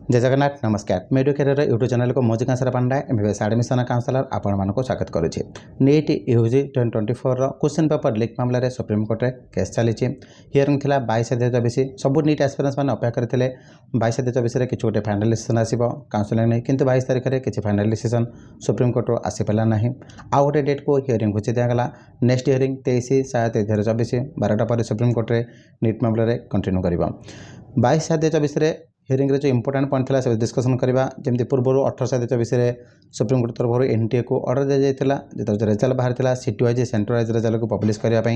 जय जगन्नाथ नमस्कार मेडियो career YouTube channel को मोजी कांसरा पांडा एमबीबीएस एडमिशन काउंसलर आपण मानको स्वागत करुछि। नीट यूजी 2024 रो क्वेश्चन पेपर लीक मामला रे सुप्रीम कोर्ट रे केस चली हियरिंग थिला 22/24 सब नीट एस्पिरेंट्स माने अपेक्षा करथिले 22/24 रे किछ गोटे फाइनल डिसीजन आसीबो काउंसलिंग नै किंतु 22 तारिख रे किछ फाइनल डिसीजन सुप्रीम कोर्ट रो आसी पला नाही। आ गोटे डेट को हियरिंग घुची दिया गला नेक्स्ट हियरिंग 23/7/2024 12टा पर सुप्रीम कोर्ट रे नीट मामला रे कंटिन्यू करबो। 22/24 रे हियरिंग जो इंपोर्टाट पॉइंट था से डिस्कसन करवा जमी पूर्व 18/24 सुप्रीम कोर्ट तरफ एनटीए को ऑर्डर दी जाता जो रेजल्ट बाहर city wise centre wise result को पब्लिश करने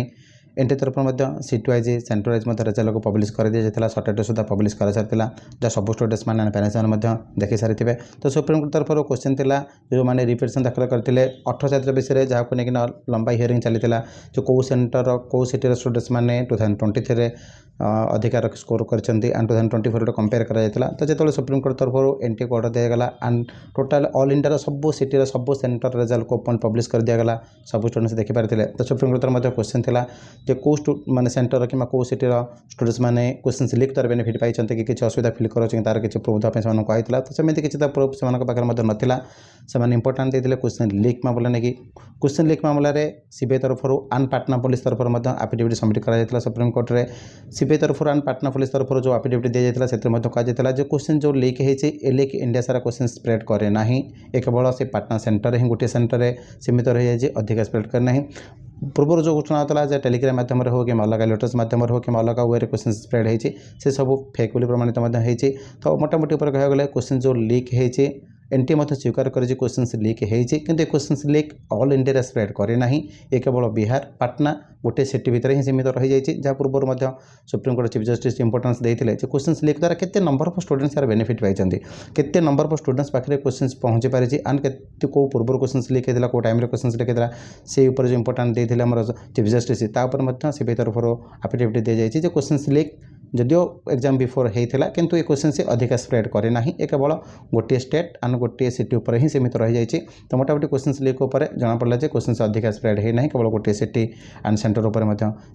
एनटीए तरफ city wise centre wise result को पब्लिश कर दी जाता सैटरडे सुधा पब्लिश कर सारी जहाँ सब स्टूडेंट्स मैंने पेरेंट्स मैंने देखी सारी थे। तो सुप्रीम कोर्ट तरफ क्वेश्चन था जो मैंने रिपिटेशन दाखल करते 18/24 जहाँ को लेकिन लंबा हियरिंग चली जो कौ सेंटर कौ सिटी स्टूडेंट्स मैंने 2023 अधिकार स्कोर कर 2024 कंपेयर करा तो जो सुप्रीम कोर्ट तरफ एनटीए को ऑर्डर दिगला एंड टोटाल ऑल इंडिया सब सिटी सब सेंटर रिजल्ट को पब्लिश कर दिगला सब स्टूडेंट्स देखिपारे। तो सुप्रीम कोर्ट तरफ क्वेश्चन था जो कौ माने सेंटर कि कौ सिटी स्टूडेंट्स मैंने क्वेश्चन लीक तार बेनिफिट पाई कि किसी असुविधा फिल कर तार किसी प्रूफ देवाई से कहला तो सेमती किसी प्रूफ से नाला से इंपोर्टाट देते क्वेश्चन लीक मामला नहीं क्वेश्चन लीक मामला सीबीआई तरफ आन पाटना पुलिस तरफ एफिडेविट सबमिट कर सुप्रीम कोर्ट में सीबीआई तरफ आन पाटना पुलिस तरफ जो एफिडेविट दी जाता से कहला जो क्वेश्चन जो लीक है लीक इंडिया सारा क्वेश्चन स्प्रेड करे ना ये केवल से पाटना सेंटर ही गोटे सेंटर सीमित रही जाए अधिका स्प्रेड करना पूर्व जो घोषणा होता टेलीग्राम माध्यम हो कि अलग लेटर्स माध्यम हो कि अलग वे क्वेश्चन स्प्रेड होती से सब फेक प्रमाणित होती। तो मोटामोटी कह गले क्वेश्चन जो लीक है एनटीए स्वीकार कर क्वेश्चन लीक होती कि question leak all India spread करे ना ये केवल बिहार पाटना गोटे सिटी भितर ही सीमित रही जाए जहाँ पूर्व supreme court chief justice importance देते क्वेश्चन लीक द्वारा केते नंबर ऑफ स्टूडेंट्स यार बेनिफिट पाई केते नंबर ऑफ स्टूडेंट्स पाखे क्वेश्चन पहुँची पारी एंड के कौ पूर्व क्वेश्चन लीक होता कौ टाइम क्वेश्चन लीक होता से जो इंपोर्टाट देते चीफ जस्टिस सीबीआई तरफ एफिडेविट दी जाए क्वेश्चन लीक जदियो एग्जाम बिफोर होता किंतु ये क्वेश्चन से अधिका स्प्रेड करे ना ये केवल गोटे स्टेट एंड गोटे सिटी उपर ही सीमित रही जाए। तो मोटामोटी क्वेश्चन लीक उपर जना पड़ा जे क्वेश्चन से अधिका स्प्रेड है ना केवल गोटे सिटी एंड सेंटर उपर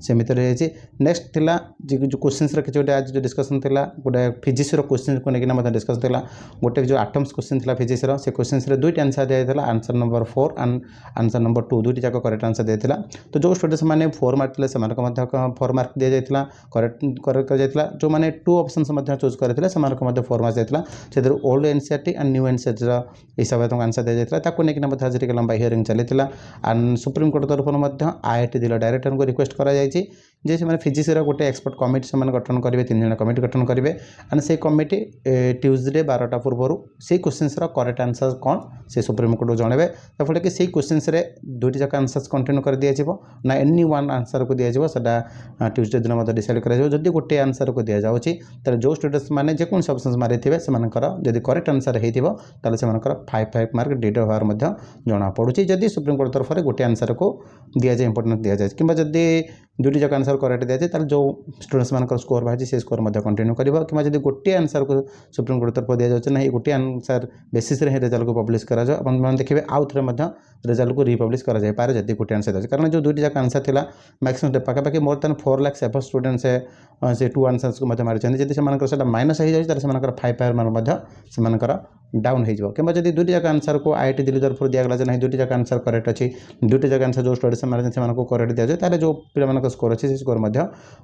सीमित रही जाए। नेक्स्ट थिला जो क्वेश्चन किसी गोटे आज जो डिस्कसन था गोटे फिजिक्स क्वेश्चन को लेकिन डिस्कसन था गोटे जो आटम्स क्वेश्चन था फिजिक्स से क्वेश्चन दुईट आंसर दिया answer number 4 and answer number 2 दुईट जाक करेक्ट आंसर दिया। तो जो स्टूडेंट्स मैंने 4 मार्क थे 4 मार्क दी जाता करेक्ट जो मैंने 2 ऑप्शंस चूज करते 4 मार्क्स जाता से old NCERT and new NCERT हिसाब से आंसर दी जाता लेकिन आज लंबा हियरिंग चली एंड सुप्रीम कोर्ट तरफ आईआईटी दिल्ली डायरेक्टर को रिक्वेस्ट कराई जे से फिजिक्स गोटे एक्सपर्ट कमिटी से गठन करेंगे 3 जन कमिटी गठन करेंगे एंड से कमिटी ट्यूजडे 12टा पूर्व से क्वेश्चन करेक्ट आंसर कौन से सुप्रीम कोर्ट को जनइबे फल कि क्वेश्चन दुईट जाक आंसर कंटिन्यू कर दिया ना एनी वन आंसर को दिया ट्यूजडे दिन डिसाइड कर गोटे आंसर को दि जाऊँगी जो स्टूडेंट्स मैंने जेको ऑप्शन मारी थे से जब करेक्ट आंसर होता से 5 मार्क डिडो होवार जना पड़ी जदि सुप्रीम कोर्ट तरफ गोटे आंसर को दि जाए इंपोर्टेंस दि जाए कि जदि दुईट जाक आंसर करेक्ट दिया जाए जो स्टूडेंट्स मान स्कोर बाहर से स्कोर कंटिन्यू कर कि गोटे आंसर को सुप्रीम कोर्ट तरफ दि जाए ना ये गोटे आंसर बेसिस रे रिजल्ट को पब्लिश करा देखिए आउ थे रिजल्ट को रिपब्लिश कर जाए जब गोटे आंसर दिया कारण जो दुईट जाक आंसर था मैक्सिमम पाखापाखि more than 4 lakh above students से 2 आंसर्स को मारी जब से माइनस हो जाए 5 मार्क डाउन हो कि जब दुईट जाक आंसर को आईआईटी दिल्ली तरफ दिगला ना दुईट जाक आंसर करेक्ट अच्छी दुईट जाक आंसर जो स्टूडेंट्स मारे से करेक्ट दिया जाए जो पे स्कोर अच्छी से स्कोर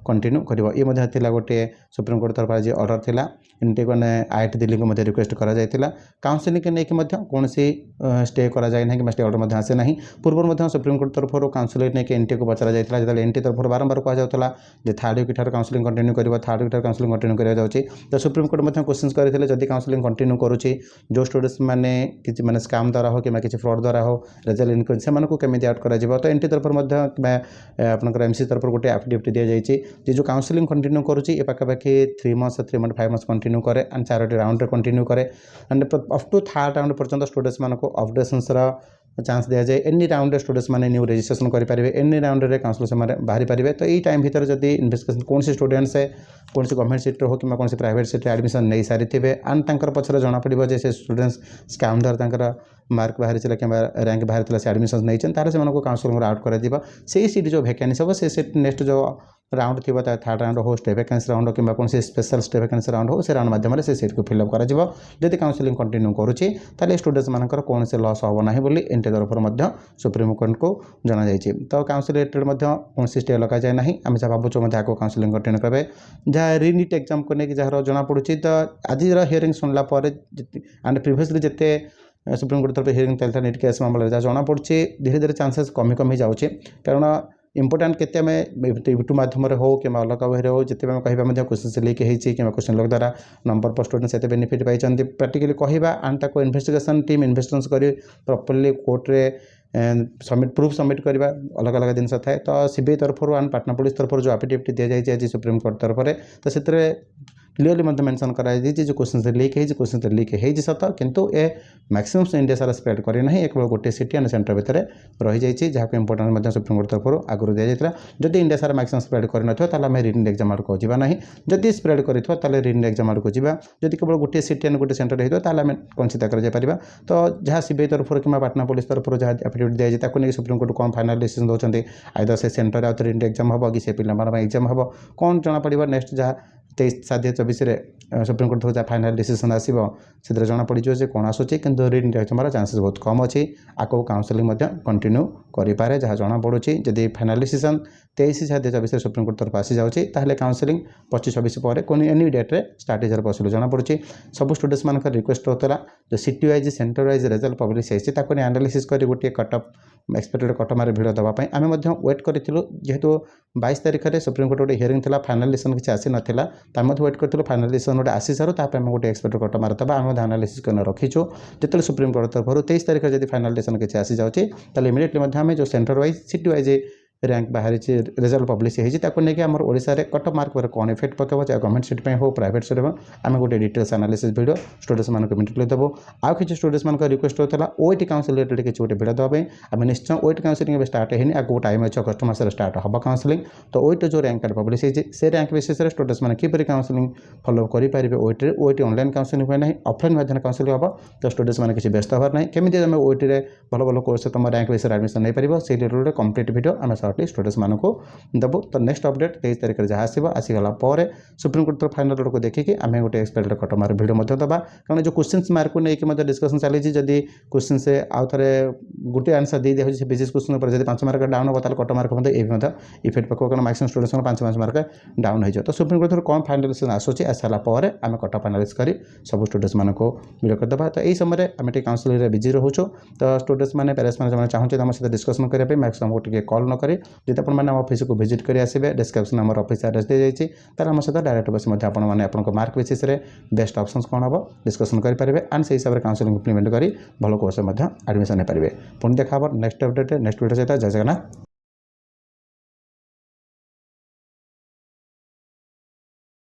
कंटिन्यू कर ये गोटे सुप्रीम कोर्ट तरफ आज ऑर्डर था एनटीए को आईआईटी दिल्ली को रिक्वेस्ट करा काउंसिलिंग के लेकिन कौन स्टे करा जाए ना कि स्टे ऑर्डर आसे ना पूर्व सुप्रीम कोर्ट तरफ काउंसिलिंग नहीं एनटीए को पचरा जाता है जो एनटीए तरफ बारंबार कहला थर्ड वीक ठार काउंसिलिंग कंटिन्यू कर थर्ड वीक ठार काउंसिलिंग कंटिन्यू करा जाऊँगी। तो सुप्रीम कोर्ट क्वेश्चन करते जदि काउंसिलिंग कंटिन्यू करुच्ची जो स्टूडेंट्स मैंने किसी मैंने स्काम द्वारा हो कि किसी फ्रॉड द्वारा हो रिजल्ट इनक्वेरी से केमी आउट कर तो एनटी तरफ आपंकर एमसी तरफ गोटे एफिडेविट दी जाए जो काउंसिलिंग कंटिन्यू करुच्ची पाखापाखि 3 मंथ्स 3 मंथ 5 मंथ्स कंटिन्यू करे एंड 4टी राउंड कंटिन्यू करे and up to third round पर्यटन स्टूडेंट्स मानक अपडेशंस चांस दिया जाए एनी राउंड स्टूडेंट्स मैंने न्यू रजिस्ट्रेशन करेंगे एनी राउंड में काउंसिल से बाहरी पारे। तो ये टाइम भीतर जब इन्वेस्टिगेशन कौन स्टूडेंट्स कौन गवर्नमेंट सीट्रे हो कि कौन प्राइवेट सीट्रे एडमिशन नहीं सारी थे एंड पचर जना पड़ो जे स्टूडेंट्स स्काम द्वारा मार्क बाहर चला कि रैंक बाहर से एडमिशन नहीं तार से काउंसिलिंग आउट कर सीट जो भैकेंसी हम से नेक्स्ट जो राउंड थी थार्ड राउंड हो स्टे वैकेंसी राउंड कि कौन स्पेशल स्टे वैकेंसी राउंड हो से राउंड माध्यम से सीट को फिलअप कर जदि काउंसलिंग कंटिन्यू करुच्ची ताले स्टूडेंट्स मानकर कौन से लॉस हम ना बोली एनटी तरफ सुप्रीम कोर्ट को जना जाइए। तो काउंसिल रिलेटेड कौन स्टे लग जाए ना आम जहाँ भावुँ आगे काउंसिलिंग कंटिन्यू करेंगे जहाँ रिनीट एग्जाम को लेकिन जार जना पड़ी। तो आज हियरिंग सुनला एंड प्रिवियसली जिते सुप्रीम कोर्ट तरफ हियरिंग चलता नीट केस मामले जहाँ जना पड़ी धीरे धीरे चांसेस कमी कमी जाऊँगी कारण इंपोर्टाट के यूट्यूब माध्यम हो कि अलग वे हो जिते कह क्वेश्चन लीक होती कि क्वेश्चन लॉक द्वारा नंबर पर स्टूडेंट से बेनिफिट पाई प्राक्टिकली कहवा एंड ताको इन्वेस्टिगेशन टीम इन्वेस्टिगेशन कर प्रॉपर्ली कोर्ट रे सबमिट प्रूफ सबमिट करवा अलग अलग जिन थाए। तो सीबीआई तरफ एंड पाटना पुलिस तरफ जो एफिडेविट दी जाए आज सुप्रीम कोर्ट तरफ तो से क्लीयरली मेंशन कराई जो क्वेश्चन लीक है क्वेश्चन लीक है सत किंतु ए मैक्सिमम इंडिया सारा स्प्रेड करना एक गोटे सिटी एंड सेंटर भितर रही जाइए जहाँ को इंपोर्टाट सुप्रीम कोर्ट तरफ आगुरी दी जाता जदि इंडिया सारा मैक्सिमम स्प्रेड करना रिटन एग्जाम आड़ को जाना जदि स्प्रेड कर रिटन एग्जाम आड़ को जावा जदि केवल गोटे सिटी एंड गोटे सेंटर होता है कंसीडर कर तो जहाँ सीबीआई तरफ कि पाटना पुलिस तरफ जहाँ एफिडेविट दी जाए सुप्रीम कोर्ट कौन फाइनाल डिसीजन दौरान आइदर से सेंटर आउ रिटन एग्जाम हम कि पे एग्जाम हम कौन जना पड़ा नेक्स्ट जहाँ 23/7/24 सुप्रीम कोर्ट जहाँ फाइनाल डिसीजन आसो से जना पड़ जो कौन आसूँ कि रिटन एग्जाम चांसेस बहुत कम अच्छी आगे काउंसलिंग कंटिन्यू करें जहाँ जना पड़ी जदि फाइनाल डिसीजन 23/7/24 सुप्रीम कोर्ट तरफ आसी जाऊँगी ताहले काउंसलिंग 25-26 पर कौन एनी डेट्रे स्टार्ट हो पसिल जना पड़ी। सब स्टूडेंट्स मान रिक्वेस्ट होता जो city wise centre wise result publish होती एनालिसिस कर गोटे कटअप एक्सपेक्टेड कटमार भिड़ देवाई आम वेट करूँ जेहेतु 22 तारीख में सुप्रीम कोर्ट गोटे हियरिंग था फाइनाल डिसीजन किसी आसी नाला वेट करूँ फाइनाल डिसीजन गोटे आसी सारू तापर गोटे एक्सपेक्टेड कटमार दबा आम एनालिसिस कर रखीचु जो सुप्रीम कोर्ट तरफ 23 तारीख जब फाइनाल डिसीजन किसी आसी जाऊँगी तो इमिडिएटली आम जो centre wise city wise rank बाहरी रिजल्ट पब्लिश होती आम ओडिशा कट मार्क पर कौन इफेक्ट पकेब चाहे गवर्नमेंट सीट हो प्राइवेट सीट आम गोटे डिटेल्स एनालिसिस वीडियो स्टूडेंट्स मानक इमिडिएटली देवो। आउ किसी स्टूडेंट्स मान रिक्वेस्ट होता ओईटी काउंसिल रिलेटेड किसी गोटे वीडियो देवाई आम निश्चय ओईटी काउंसिलिंग स्टार्ट है आगे टाइम अच्छे अगस्ट मास स्टार्ट हम काउंसिलिंग तो ओईटी जो रैंक कार्ड पब्लिश होती से रैंक बेसिस स्टूडेंट्स मैंने किपर काउंसिलिंग फॉलो करेंगे ओईटी ऑनलाइन काउंसिलिंग हुए ना ऑफलाइन माध्यम काउंसिलिंग हम तो स्टूडेंट्स मैंने किसी व्यस्त हबार ना केमी आम ओईटी भल भल कोर्स तुम रैंक बेसिस एडमिशन नहीं पार से रिलेटेड कंप्लीट वीडियो आम सर्टली स्टूडेंट्स मानक देवु। तो नेक्स्ट अपडेट 23 तारीख में जहाँ आसीगला सुप्रीम कोर्ट फाइनल ऑर्डर को देखिए आम गोटे एक्सपेक्टेड कटमार वीडियो दबा कारण जो क्वेश्चन मार्क को लेकिन डिस्कसन चली जदि क्वेश्चन से आउ थे गोटे आंसर दे दिया से बेसिस क्वेश्चन पर जब 5 मार्क डाउन हम ताल कटमार्क इफेक्ट पकड़ कारण मैक्सिमम स्टूडेंट्स 5 मार्क डाउन हो। तो सुप्रीम कोर्ट कौन फाइनल डिसीजन आसूँ आसाला आम कटअप एनालिसिस कर सब स्टूडेंट्स मानक वीडियो करदे। तो यही समय आम काउंसिलिंग बिजी रोचु तो स्टूडेंट्स मैंने पेरेंट्स मैंने चाहते आम सहित डिस्कसन करने मैक्सिमम को कॉल न करें जब आपने ऑफिस को विजिट कर आसबे डिस्क्रिप्शन आम ऑफिस एड्रेस दी जाइए तार आम सहित डायरेक्ट बस आपको मार्क बेसिस बेस्ट ऑप्शन कौन हम डिस्कसन करेंगे एंड से हिसाब से काउंसिलिंग इम्प्लीमेंट कर भल कोर्स एडमिशन हो पारे। पुणी देखा नेक्स्ट अपडेट नेक्स्ट वीडियो सहित जय जगन्नाथ।